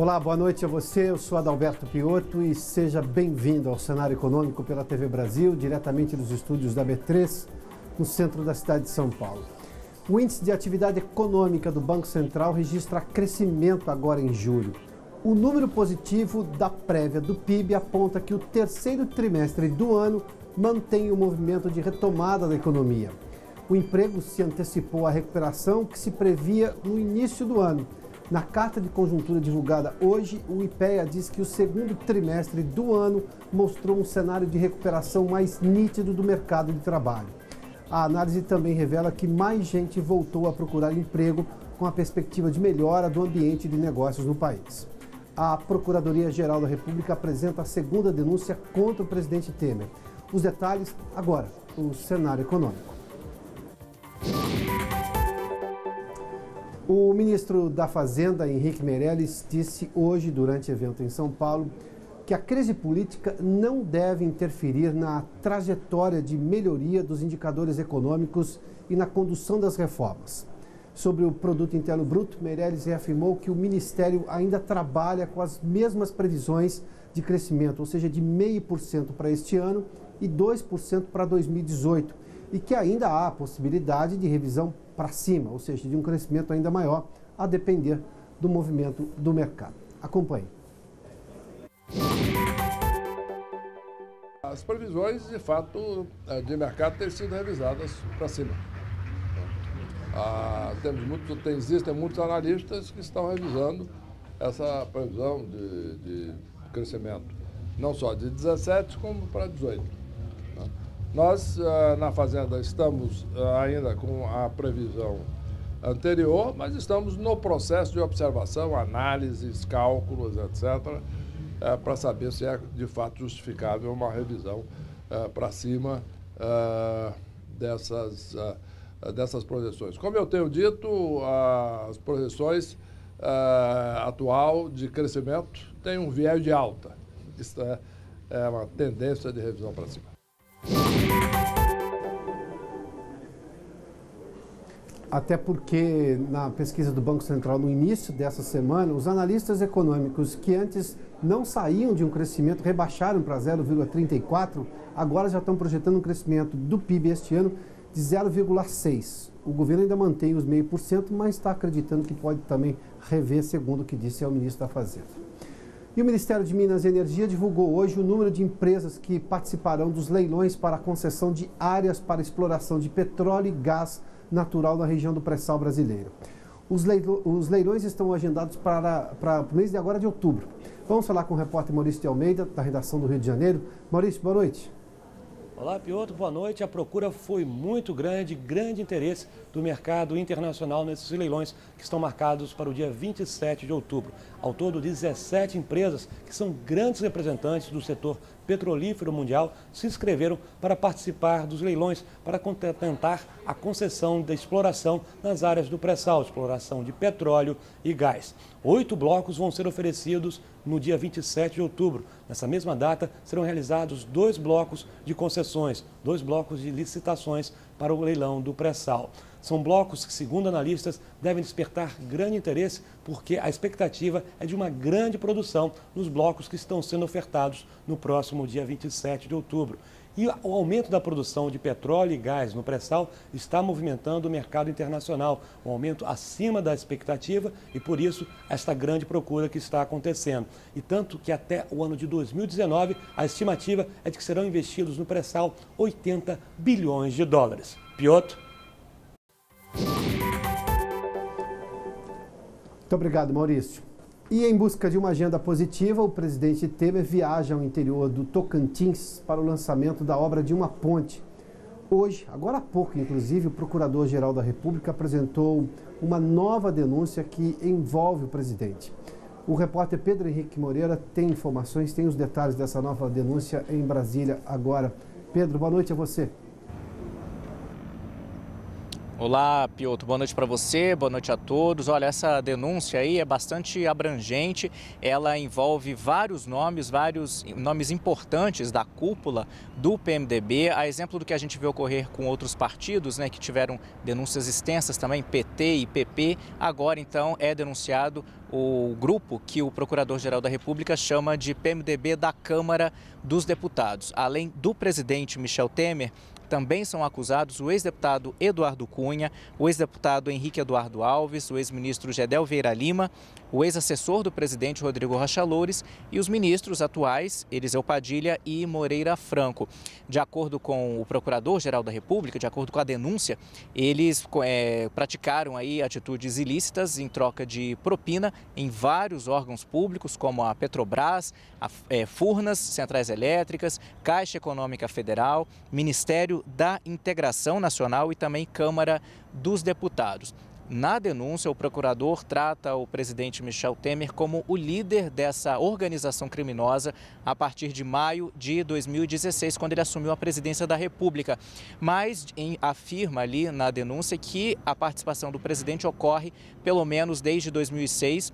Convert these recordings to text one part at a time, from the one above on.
Olá, boa noite a você. Eu sou Adalberto Piotto e seja bem-vindo ao Cenário Econômico pela TV Brasil, diretamente dos estúdios da B3, no centro da cidade de São Paulo. O índice de atividade econômica do Banco Central registra crescimento agora em julho. O número positivo da prévia do PIB aponta que o terceiro trimestre do ano mantém o movimento de retomada da economia. O emprego se antecipou à recuperação que se previa no início do ano. Na carta de conjuntura divulgada hoje, o IPEA diz que o segundo trimestre do ano mostrou um cenário de recuperação mais nítido do mercado de trabalho. A análise também revela que mais gente voltou a procurar emprego com a perspectiva de melhora do ambiente de negócios no país. A Procuradoria-Geral da República apresenta a segunda denúncia contra o presidente Temer. Os detalhes agora, no cenário econômico. O ministro da Fazenda, Henrique Meirelles, disse hoje, durante evento em São Paulo, que a crise política não deve interferir na trajetória de melhoria dos indicadores econômicos e na condução das reformas. Sobre o Produto Interno Bruto, Meirelles reafirmou que o Ministério ainda trabalha com as mesmas previsões de crescimento, ou seja, de 0,5% para este ano e 2% para 2018, e que ainda há a possibilidade de revisão para cima, ou seja, de um crescimento ainda maior, a depender do movimento do mercado. Acompanhe. As previsões, de fato, de mercado têm sido revisadas para cima. Existem muitos analistas que estão revisando essa previsão de crescimento, não só de 17, como para 18. Nós, na Fazenda, estamos ainda com a previsão anterior, mas estamos no processo de observação, análises, cálculos, etc., para saber se é, de fato, justificável uma revisão para cima dessas projeções. Como eu tenho dito, as projeções atual de crescimento têm um viés de alta. Isso é uma tendência de revisão para cima. Até porque, na pesquisa do Banco Central no início dessa semana, os analistas econômicos que antes não saíam de um crescimento rebaixaram para 0,34, agora já estão projetando um crescimento do PIB este ano de 0,6%. O governo ainda mantém os 0,5%, mas está acreditando que pode também rever, segundo o que disse o ministro da Fazenda. E o Ministério de Minas e Energia divulgou hoje o número de empresas que participarão dos leilões para a concessão de áreas para exploração de petróleo e gás natural na região do pré-sal brasileiro. Os leilões estão agendados para o mês de agora de outubro. Vamos falar com o repórter Maurício de Almeida, da redação do Rio de Janeiro. Maurício, boa noite. Olá, Piotto, boa noite. A procura foi muito grande interesse do mercado internacional nesses leilões que estão marcados para o dia 27 de outubro. Ao todo, 17 empresas que são grandes representantes do setor petrolífero mundial se inscreveram para participar dos leilões para tentar a concessão da exploração nas áreas do pré-sal, exploração de petróleo e gás. 8 blocos vão ser oferecidos no dia 27 de outubro. Nessa mesma data, serão realizados 2 blocos de concessões, 2 blocos de licitações para o leilão do pré-sal. São blocos que, segundo analistas, devem despertar grande interesse porque a expectativa é de uma grande produção nos blocos que estão sendo ofertados no próximo dia 27 de outubro. E o aumento da produção de petróleo e gás no pré-sal está movimentando o mercado internacional, um aumento acima da expectativa e, por isso, esta grande procura que está acontecendo. E tanto que até o ano de 2019, a estimativa é de que serão investidos no pré-sal 80 bilhões de dólares. Piotto? Muito obrigado, Maurício. E em busca de uma agenda positiva, o presidente Temer viaja ao interior do Tocantins para o lançamento da obra de uma ponte. Hoje, agora há pouco, inclusive, o Procurador-Geral da República apresentou uma nova denúncia que envolve o presidente. O repórter Pedro Henrique Moreira tem informações, tem os detalhes dessa nova denúncia em Brasília agora. Pedro, boa noite a você. Olá, Piotr. Boa noite para você, boa noite a todos. Olha, essa denúncia aí é bastante abrangente. Ela envolve vários nomes importantes da cúpula do PMDB. A exemplo do que a gente vê ocorrer com outros partidos, né, que tiveram denúncias extensas também, PT e PP. Agora, então, é denunciado o grupo que o Procurador-Geral da República chama de PMDB da Câmara dos Deputados. Além do presidente Michel Temer, também são acusados o ex-deputado Eduardo Cunha, o ex-deputado Henrique Eduardo Alves, o ex-ministro Gedel Vieira Lima, o ex-assessor do presidente Rodrigo Rocha Loures e os ministros atuais Eliseu Padilha e Moreira Franco. De acordo com o Procurador-Geral da República, de acordo com a denúncia, eles praticaram aí atitudes ilícitas em troca de propina em vários órgãos públicos, como a Petrobras, a Furnas, Centrais Elétricas, Caixa Econômica Federal, Ministério da Integração Nacional e também Câmara dos Deputados. Na denúncia, o procurador trata o presidente Michel Temer como o líder dessa organização criminosa a partir de maio de 2016, quando ele assumiu a presidência da República. Mas afirma ali na denúncia que a participação do presidente ocorre pelo menos desde 2006,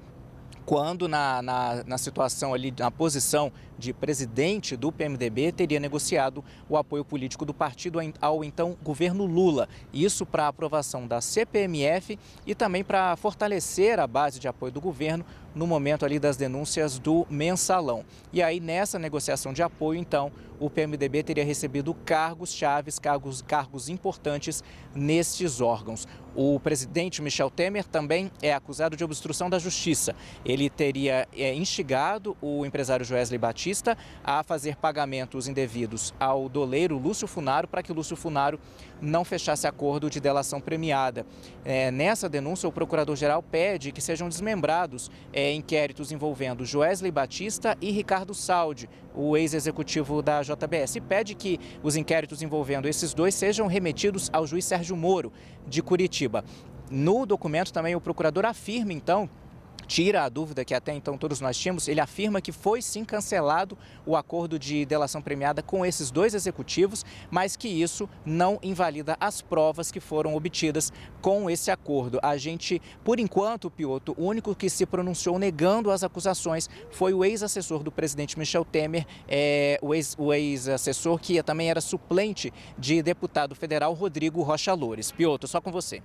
quando na situação ali, na posição de presidente do PMDB, teria negociado o apoio político do partido ao então governo Lula. Isso para a aprovação da CPMF e também para fortalecer a base de apoio do governo no momento ali das denúncias do Mensalão. E aí, nessa negociação de apoio, então, o PMDB teria recebido cargos chaves, cargos importantes nestes órgãos. O presidente Michel Temer também é acusado de obstrução da justiça. Ele teria instigado o empresário Joesley Batista a fazer pagamentos indevidos ao doleiro Lúcio Funaro para que o Lúcio Funaro não fechasse acordo de delação premiada. Nessa denúncia, o procurador-geral pede que sejam desmembrados inquéritos envolvendo Joesley Batista e Ricardo Saldi, o ex-executivo da JBS, e pede que os inquéritos envolvendo esses dois sejam remetidos ao juiz Sérgio Moro, de Curitiba. No documento também o procurador afirma, então, tira a dúvida que até então todos nós tínhamos, ele afirma que foi sim cancelado o acordo de delação premiada com esses dois executivos, mas que isso não invalida as provas que foram obtidas com esse acordo. A gente, por enquanto, Piotr, o único que se pronunciou negando as acusações foi o ex-assessor do presidente Michel Temer, o ex-assessor que também era suplente de deputado federal Rodrigo Rocha Loures. Piotr, só com você.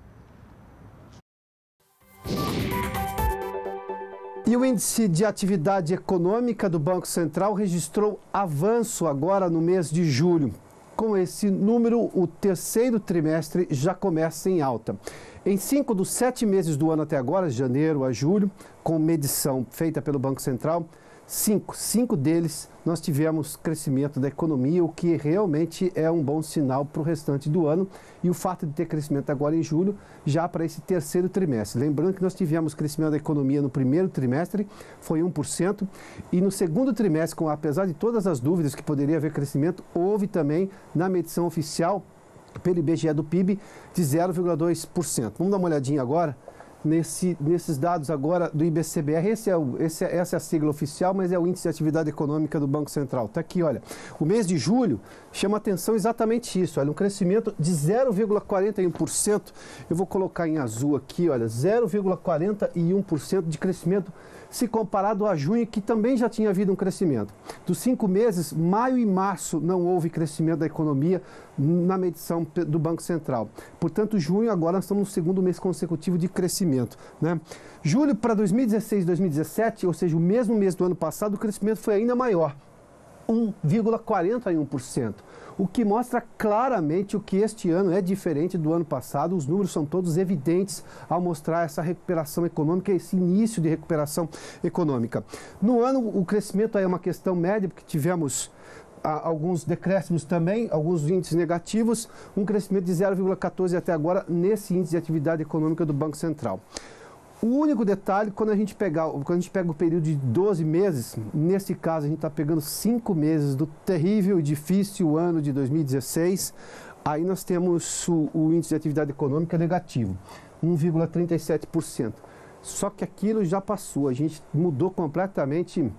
E o índice de atividade econômica do Banco Central registrou avanço agora no mês de julho. Com esse número, o terceiro trimestre já começa em alta. Em 5 dos 7 meses do ano até agora, janeiro a julho, com medição feita pelo Banco Central, 5 deles nós tivemos crescimento da economia, o que realmente é um bom sinal para o restante do ano. E o fato de ter crescimento agora em julho, já para esse terceiro trimestre. Lembrando que nós tivemos crescimento da economia no primeiro trimestre, foi 1%, e no segundo trimestre, apesar de todas as dúvidas que poderia haver crescimento, houve também na medição oficial pelo IBGE do PIB de 0,2%. Vamos dar uma olhadinha agora nesses dados agora do IBCBR. Essa é a sigla oficial, mas é o Índice de Atividade Econômica do Banco Central. Está aqui, olha. O mês de julho chama atenção exatamente isso. Olha, um crescimento de 0,41%. Eu vou colocar em azul aqui, olha, 0,41% de crescimento se comparado a junho, que também já tinha havido um crescimento. Dos 5 meses, maio e março não houve crescimento da economia na medição do Banco Central. Portanto, junho agora nós estamos no segundo mês consecutivo de crescimento, né? Julho para 2016 e 2017, ou seja, o mesmo mês do ano passado, o crescimento foi ainda maior, 1,41%, o que mostra claramente o que este ano é diferente do ano passado. Os números são todos evidentes ao mostrar essa recuperação econômica, esse início de recuperação econômica. No ano, o crescimento aí é uma questão média, porque tivemos alguns decréscimos também, alguns índices negativos, um crescimento de 0,14% até agora nesse índice de atividade econômica do Banco Central. O único detalhe, quando a gente pega o período de 12 meses, nesse caso a gente está pegando 5 meses do terrível e difícil ano de 2016, aí nós temos o índice de atividade econômica negativo, 1,37%. Só que aquilo já passou, a gente mudou completamente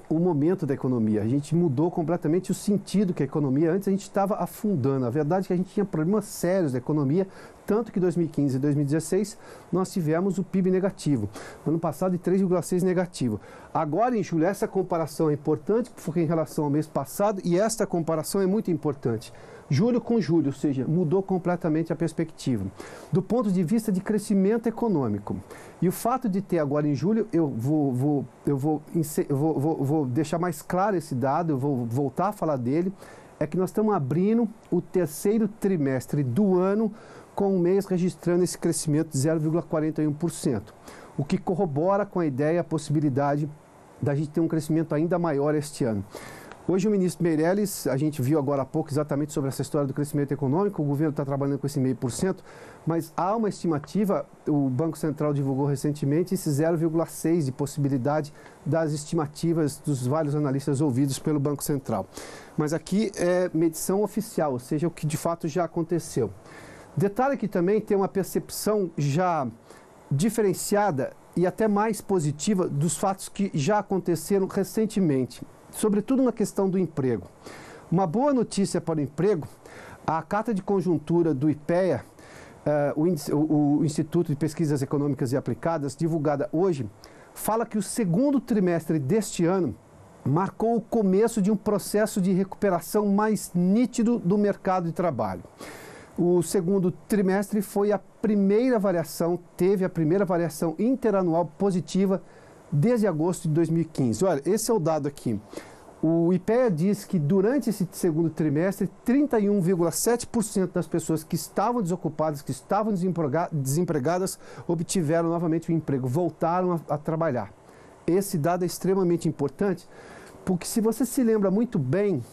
o momento da economia, a gente mudou completamente o sentido que a economia, antes a gente estava afundando. A verdade é que a gente tinha problemas sérios da economia, Tanto que em 2015 e 2016 nós tivemos o PIB negativo. No ano passado, de 3,6 negativo. Agora, em julho, essa comparação é importante, porque em relação ao mês passado, e esta comparação é muito importante. Julho com julho, ou seja, mudou completamente a perspectiva. Do ponto de vista de crescimento econômico. E o fato de ter agora em julho, eu vou deixar mais claro esse dado, eu vou voltar a falar dele, é que nós estamos abrindo o terceiro trimestre do ano com o mês registrando esse crescimento de 0,41%, o que corrobora com a ideia, a possibilidade da gente ter um crescimento ainda maior este ano. Hoje o ministro Meirelles, a gente viu agora há pouco exatamente sobre essa história do crescimento econômico, o governo está trabalhando com esse 0,5%, mas há uma estimativa, o Banco Central divulgou recentemente esse 0,6% de possibilidade das estimativas dos vários analistas ouvidos pelo Banco Central. Mas aqui é medição oficial, ou seja, o que de fato já aconteceu. Detalhe que também tem uma percepção já diferenciada e até mais positiva dos fatos que já aconteceram recentemente, sobretudo na questão do emprego. Uma boa notícia para o emprego, a carta de conjuntura do IPEA, o Instituto de Pesquisas Econômicas e Aplicadas, divulgada hoje, fala que o segundo trimestre deste ano marcou o começo de um processo de recuperação mais nítido do mercado de trabalho. O segundo trimestre foi a primeira variação, teve a primeira variação interanual positiva desde agosto de 2015. Olha, esse é o dado aqui. O IPEA diz que durante esse segundo trimestre, 31,7% das pessoas que estavam desocupadas, que estavam desempregadas, obtiveram novamente um emprego, voltaram a trabalhar. Esse dado é extremamente importante, porque se você se lembra muito bem,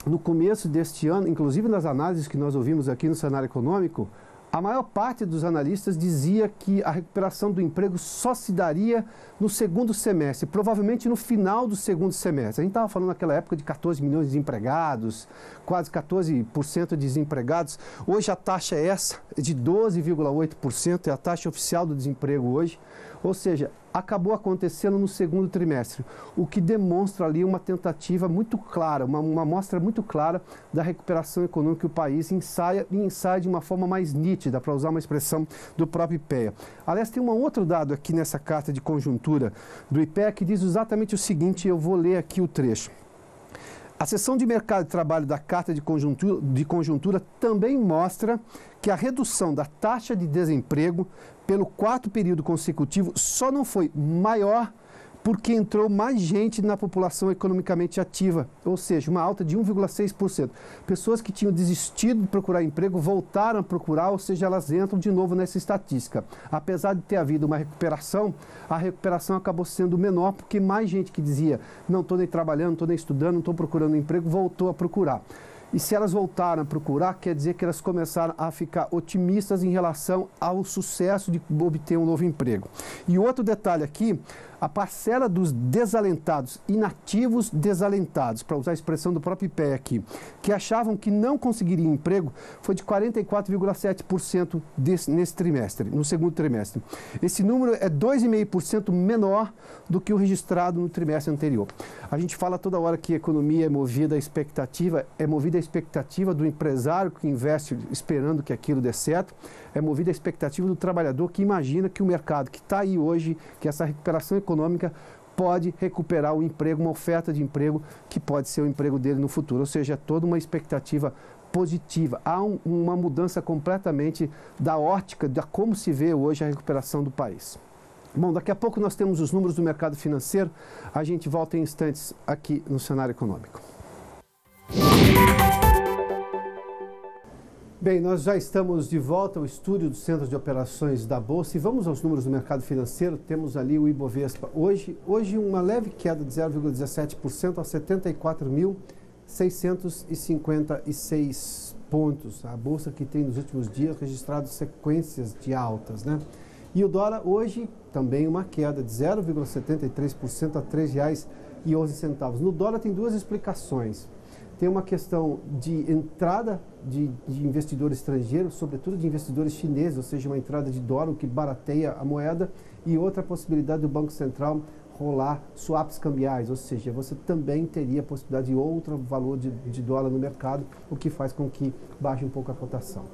no começo deste ano, inclusive nas análises que nós ouvimos aqui no cenário econômico, a maior parte dos analistas dizia que a recuperação do emprego só se daria no segundo semestre, provavelmente no final do segundo semestre. A gente estava falando naquela época de 14 milhões de desempregados, quase 14% de desempregados. Hoje a taxa é essa, de 12,8%, é a taxa oficial do desemprego hoje. Ou seja, acabou acontecendo no segundo trimestre, o que demonstra ali uma tentativa muito clara, uma amostra muito clara da recuperação econômica que o país ensaia de uma forma mais nítida, para usar uma expressão do próprio IPEA. Aliás, tem um outro dado aqui nessa carta de conjuntura do IPEA que diz exatamente o seguinte, eu vou ler aqui o trecho. A seção de mercado de trabalho da Carta de Conjuntura também mostra que a redução da taxa de desemprego pelo quarto período consecutivo só não foi maior porque entrou mais gente na população economicamente ativa, ou seja, uma alta de 1,6%. Pessoas que tinham desistido de procurar emprego voltaram a procurar, ou seja, elas entram de novo nessa estatística. Apesar de ter havido uma recuperação, a recuperação acabou sendo menor porque mais gente que dizia não estou nem trabalhando, não estou nem estudando, não estou procurando emprego, voltou a procurar. E se elas voltaram a procurar, quer dizer que elas começaram a ficar otimistas em relação ao sucesso de obter um novo emprego. E outro detalhe aqui, a parcela dos desalentados, inativos desalentados, para usar a expressão do próprio IPEA aqui, que achavam que não conseguiriam emprego, foi de 44,7% nesse trimestre, no segundo trimestre. Esse número é 2,5% menor do que o registrado no trimestre anterior. A gente fala toda hora que a economia é movida à expectativa do empresário que investe esperando que aquilo dê certo, é movida à expectativa do trabalhador que imagina que o mercado que está aí hoje, que essa recuperação econômica pode recuperar o emprego, uma oferta de emprego que pode ser o emprego dele no futuro. Ou seja, é toda uma expectativa positiva. Há uma mudança completamente da ótica, de como se vê hoje a recuperação do país. Bom, daqui a pouco nós temos os números do mercado financeiro. A gente volta em instantes aqui no cenário econômico. Bem, nós já estamos de volta ao estúdio do Centro de Operações da Bolsa e vamos aos números do mercado financeiro. Temos ali o Ibovespa. Hoje uma leve queda de 0,17% a 74.656 pontos. A Bolsa que tem nos últimos dias registrado sequências de altas, né? E o dólar hoje também uma queda de 0,73% a R$ 3,11. No dólar tem duas explicações. Tem uma questão de entrada de investidores estrangeiros, sobretudo de investidores chineses, ou seja, uma entrada de dólar, o que barateia a moeda, e outra possibilidade do Banco Central rolar swaps cambiais, ou seja, você também teria a possibilidade de outro valor de dólar no mercado, o que faz com que baixe um pouco a cotação.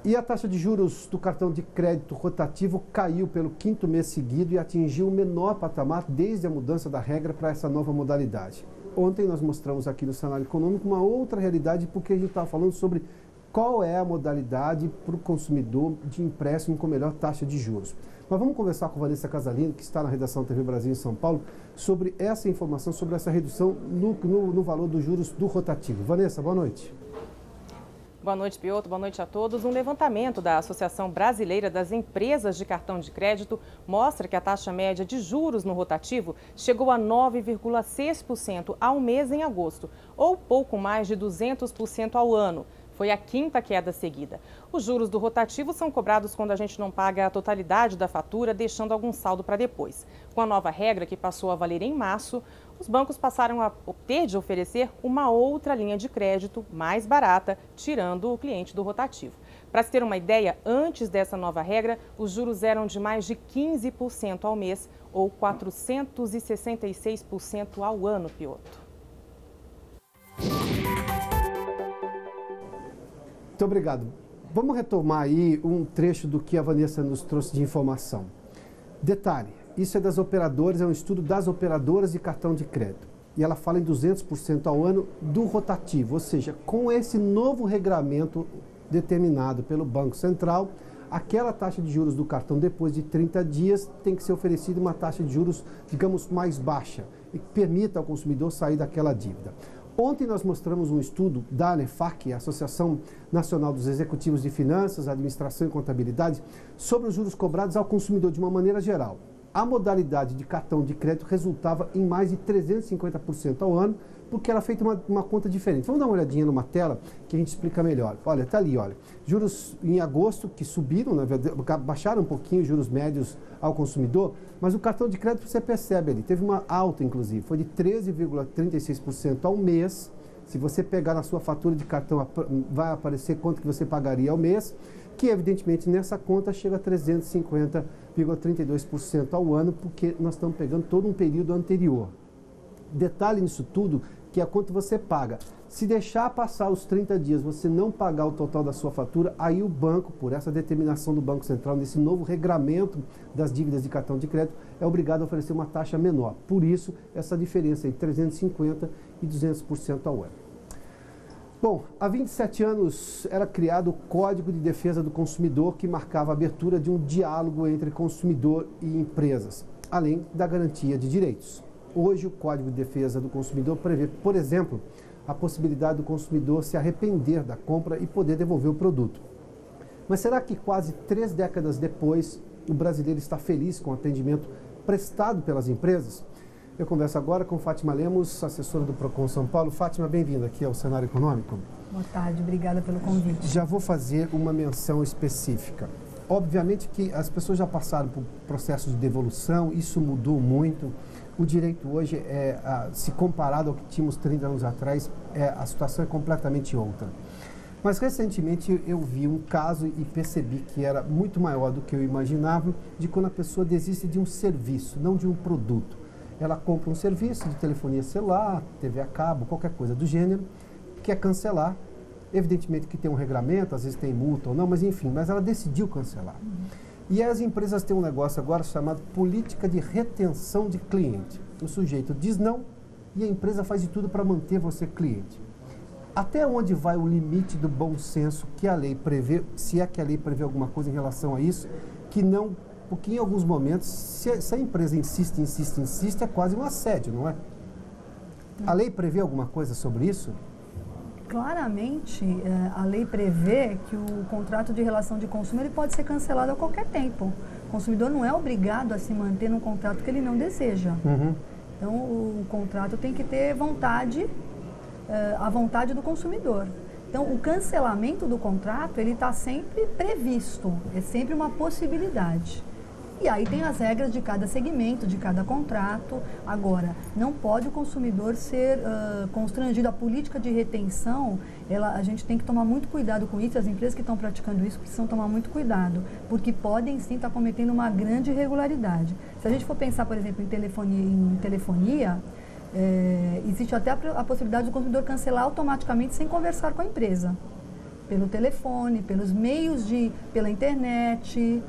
E a taxa de juros do cartão de crédito rotativo caiu pelo 5º mês seguido e atingiu o menor patamar desde a mudança da regra para essa nova modalidade. Ontem nós mostramos aqui no Cenário Econômico uma outra realidade, porque a gente estava falando sobre qual é a modalidade para o consumidor de empréstimo com melhor taxa de juros. Mas vamos conversar com a Vanessa Casalino, que está na redação TV Brasil em São Paulo, sobre essa informação, sobre essa redução no valor dos juros do rotativo. Vanessa, boa noite. Boa noite, Piotr. Boa noite a todos. Um levantamento da Associação Brasileira das Empresas de Cartão de Crédito mostra que a taxa média de juros no rotativo chegou a 9,6% ao mês em agosto, ou pouco mais de 200% ao ano. Foi a 5ª queda seguida. Os juros do rotativo são cobrados quando a gente não paga a totalidade da fatura, deixando algum saldo para depois. Com a nova regra, que passou a valer em março, os bancos passaram a ter de oferecer uma outra linha de crédito mais barata, tirando o cliente do rotativo. Para se ter uma ideia, antes dessa nova regra, os juros eram de mais de 15% ao mês ou 466% ao ano, Piotr. Muito obrigado. Vamos retomar aí um trecho do que a Vanessa nos trouxe de informação. Detalhe, isso é das operadoras, é um estudo das operadoras de cartão de crédito. E ela fala em 200% ao ano do rotativo, ou seja, com esse novo regramento determinado pelo Banco Central, aquela taxa de juros do cartão depois de 30 dias tem que ser oferecida uma taxa de juros, digamos, mais baixa e que permita ao consumidor sair daquela dívida. Ontem nós mostramos um estudo da ANEFAC, a Associação Nacional dos Executivos de Finanças, Administração e Contabilidade, sobre os juros cobrados ao consumidor de uma maneira geral. A modalidade de cartão de crédito resultava em mais de 350% ao ano, porque era feita uma conta diferente. Vamos dar uma olhadinha numa tela que a gente explica melhor. Olha, está ali, olha. Juros em agosto que subiram, na verdade, baixaram um pouquinho os juros médios ao consumidor, mas o cartão de crédito você percebe ali, teve uma alta inclusive, foi de 13,36% ao mês. Se você pegar na sua fatura de cartão, vai aparecer quanto que você pagaria ao mês, que evidentemente nessa conta chega a 350,32% ao ano, porque nós estamos pegando todo um período anterior. Detalhe nisso tudo, que é quanto você paga. Se deixar passar os 30 dias, você não pagar o total da sua fatura, aí o banco, por essa determinação do Banco Central, nesse novo regramento das dívidas de cartão de crédito, é obrigado a oferecer uma taxa menor. Por isso, essa diferença entre 350% e 200% ao ano. Bom, há 27 anos era criado o Código de Defesa do Consumidor, que marcava a abertura de um diálogo entre consumidor e empresas, além da garantia de direitos. Hoje, o Código de Defesa do Consumidor prevê, por exemplo, a possibilidade do consumidor se arrepender da compra e poder devolver o produto. Mas será que quase 3 décadas depois, o brasileiro está feliz com o atendimento prestado pelas empresas? Eu converso agora com Fátima Lemos, assessora do Procon São Paulo. Fátima, bem-vinda aqui ao Cenário Econômico. Boa tarde, obrigada pelo convite. Já vou fazer uma menção específica. Obviamente que as pessoas já passaram por processo de devolução, isso mudou muito. O direito hoje, se comparado ao que tínhamos 30 anos atrás, a situação é completamente outra. Mas recentemente eu vi um caso e percebi que era muito maior do que eu imaginava, de quando a pessoa desiste de um serviço, não de um produto. Ela compra um serviço de telefonia celular, TV a cabo, qualquer coisa do gênero, quer cancelar. Evidentemente que tem um regramento, às vezes tem multa ou não, mas enfim, mas ela decidiu cancelar. E as empresas têm um negócio agora chamado política de retenção de cliente. O sujeito diz não e a empresa faz de tudo para manter você cliente. Até onde vai o limite do bom senso que a lei prevê, se é que a lei prevê alguma coisa em relação a isso, que não, porque em alguns momentos, se a empresa insiste, é quase um assédio, não é? A lei prevê alguma coisa sobre isso? Claramente, a lei prevê que o contrato de relação de consumo ele pode ser cancelado a qualquer tempo. O consumidor não é obrigado a se manter num contrato que ele não deseja. Então, o contrato tem que ter a vontade do consumidor. Então, o cancelamento do contrato, ele está sempre previsto, é sempre uma possibilidade. E aí tem as regras de cada segmento, de cada contrato. Agora, não pode o consumidor ser constrangido. A política de retenção, a gente tem que tomar muito cuidado com isso. As empresas que estão praticando isso precisam tomar muito cuidado, porque podem sim estar cometendo uma grande irregularidade. Se a gente for pensar, por exemplo, em telefonia, existe até a possibilidade do consumidor cancelar automaticamente sem conversar com a empresa. pelo telefone, pelos meios pela internet,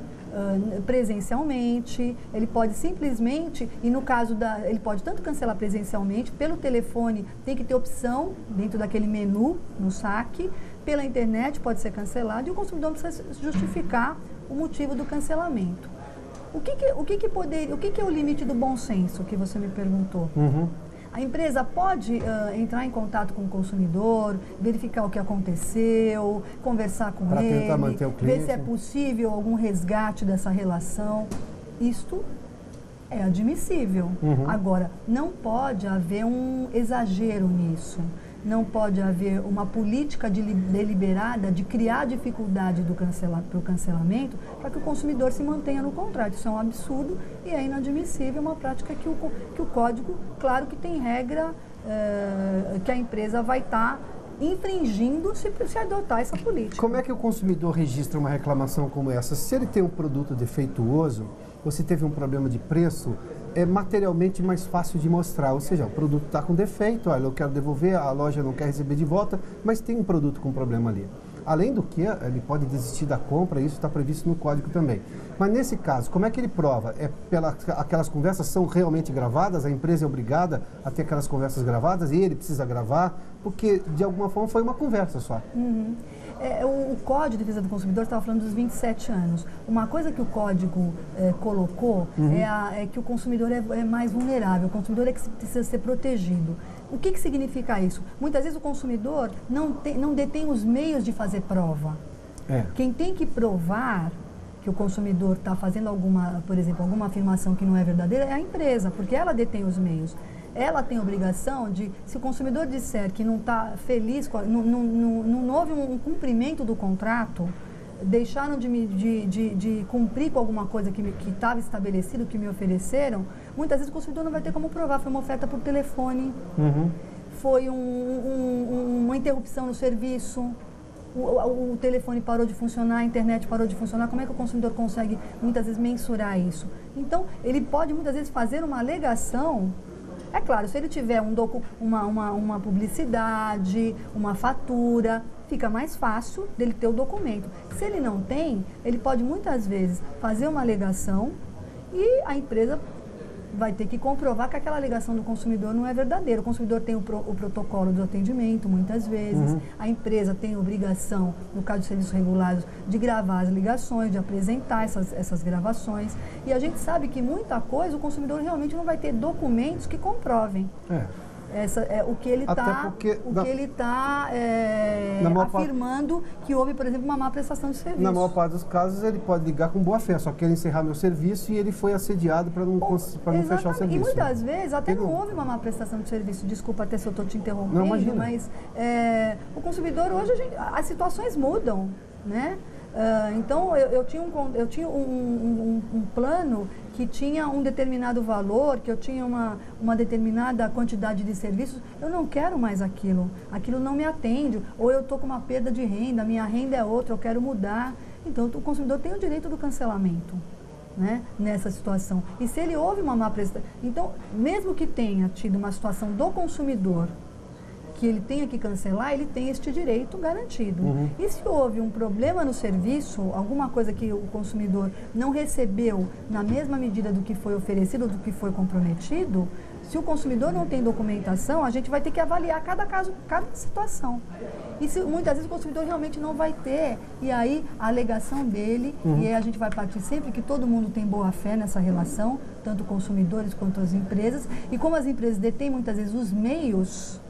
presencialmente. Ele pode simplesmente, e no caso ele pode tanto cancelar presencialmente, pelo telefone tem que ter opção dentro daquele menu no saque, pela internet pode ser cancelado e o consumidor precisa justificar o motivo do cancelamento. O que é o limite do bom senso que você me perguntou? A empresa pode entrar em contato com o consumidor, verificar o que aconteceu, conversar com ele, tentar manter o cliente, ver se é possível algum resgate dessa relação. Isto é admissível. Agora, não pode haver um exagero nisso. Não pode haver uma política deliberada de criar dificuldade para o cancelamento para que o consumidor se mantenha no contrato. Isso é um absurdo e é inadmissível, uma prática que o Código, claro que tem regra que a empresa vai estar infringindo se adotar essa política. Como é que o consumidor registra uma reclamação como essa? Se ele tem um produto defeituoso, ou se teve um problema de preço, é materialmente mais fácil de mostrar. Ou seja, o produto está com defeito, olha, eu quero devolver, a loja não quer receber de volta, mas tem um produto com problema ali. Além do que, ele pode desistir da compra, isso está previsto no código também. Mas nesse caso, como é que ele prova? Aquelas conversas são realmente gravadas? A empresa é obrigada a ter aquelas conversas gravadas e ele precisa gravar? Porque, de alguma forma, foi uma conversa só. O Código de Defesa do Consumidor estava falando dos 27 anos. Uma coisa que o Código colocou é que o consumidor é mais vulnerável, o consumidor é que precisa ser protegido. O que significa isso? Muitas vezes o consumidor não detém os meios de fazer prova. Quem tem que provar que o consumidor está fazendo por exemplo, alguma afirmação que não é verdadeira é a empresa, porque ela detém os meios. Ela tem a obrigação de, se o consumidor disser que não está feliz, não houve um cumprimento do contrato, deixaram de cumprir com alguma coisa que estava estabelecido, que me ofereceram, muitas vezes o consumidor não vai ter como provar. Foi uma oferta por telefone, foi uma interrupção no serviço, o telefone parou de funcionar, a internet parou de funcionar. Como é que o consumidor consegue, muitas vezes, mensurar isso? Então, ele pode, muitas vezes, fazer uma alegação. É claro, se ele tiver uma publicidade, uma fatura, fica mais fácil dele ter o documento. Se ele não tem, ele pode muitas vezes fazer uma alegação e a empresa vai ter que comprovar que aquela alegação do consumidor não é verdadeira. O consumidor tem o protocolo do atendimento, muitas vezes. A empresa tem a obrigação, no caso de serviços regulados, de gravar as ligações, de apresentar essas gravações. E a gente sabe que muita coisa o consumidor realmente não vai ter documentos que comprovem. O que ele está afirmando que houve, por exemplo, uma má prestação de serviço. Na maior parte dos casos, ele pode ligar com boa fé, só quer encerrar meu serviço e ele foi assediado para não fechar o serviço. E muitas vezes até não houve uma má prestação de serviço. Desculpa até se eu estou te interrompendo, não, imagina. Mas o consumidor hoje, as situações mudam, né? Então, eu tinha um plano que tinha um determinado valor, que eu tinha uma determinada quantidade de serviços. Eu não quero mais aquilo não me atende, ou eu estou com uma perda de renda, minha renda é outra, eu quero mudar. Então, o consumidor tem o direito do cancelamento, né, nessa situação. E se ele houve uma má prestação, então, mesmo que tenha tido uma situação do consumidor que ele tenha que cancelar, ele tem este direito garantido. E se houve um problema no serviço, alguma coisa que o consumidor não recebeu na mesma medida do que foi oferecido, do que foi comprometido, se o consumidor não tem documentação, a gente vai ter que avaliar cada caso, cada situação. E muitas vezes o consumidor realmente não vai ter, e aí a alegação dele, e aí a gente vai partir sempre que todo mundo tem boa fé nessa relação, tanto consumidores quanto as empresas, e como as empresas detêm muitas vezes os meios,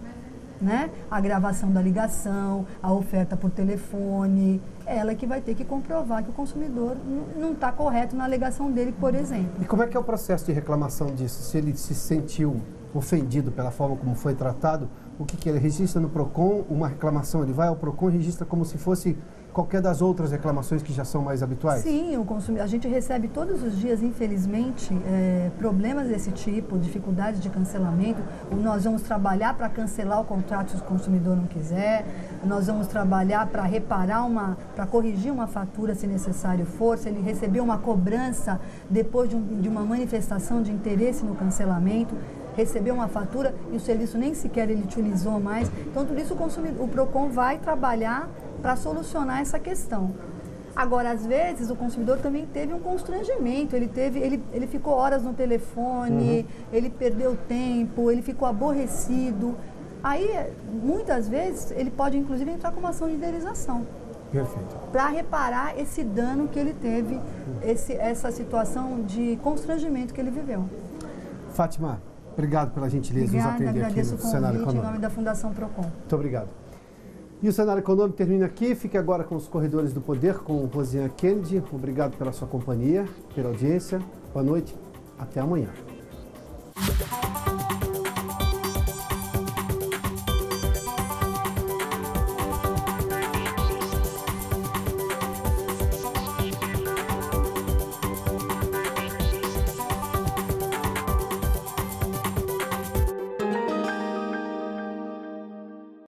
né? A gravação da ligação, a oferta por telefone, ela que vai ter que comprovar que o consumidor não está correto na alegação dele, por exemplo. E como é que é o processo de reclamação disso? Se ele se sentiu ofendido pela forma como foi tratado, o que ele registra no PROCON, uma reclamação, ele vai ao PROCON e registra como se fosse qualquer das outras reclamações que já são mais habituais? Sim, a gente recebe todos os dias, infelizmente, problemas desse tipo, dificuldades de cancelamento. Nós vamos trabalhar para cancelar o contrato se o consumidor não quiser, nós vamos trabalhar para para corrigir uma fatura se necessário for, se ele recebeu uma cobrança depois de uma manifestação de interesse no cancelamento, recebeu uma fatura e o serviço nem sequer ele utilizou mais. Então, tudo isso o PROCON vai trabalhar para solucionar essa questão. Agora, às vezes, o consumidor também teve um constrangimento, ele ficou horas no telefone, ele perdeu tempo, ele ficou aborrecido. Aí, muitas vezes, ele pode, inclusive, entrar com uma ação de indenização. Perfeito. Para reparar esse dano que ele teve, essa situação de constrangimento que ele viveu. Fátima, obrigado pela gentileza de nos Obrigada, atender aqui agradeço no o Cenário convite em Econômico. nome da Fundação Procon. Muito obrigado. E o Cenário Econômico termina aqui. Fique agora com os Corredores do Poder, com Rosiane Kennedy. Obrigado pela sua companhia, pela audiência. Boa noite. Até amanhã.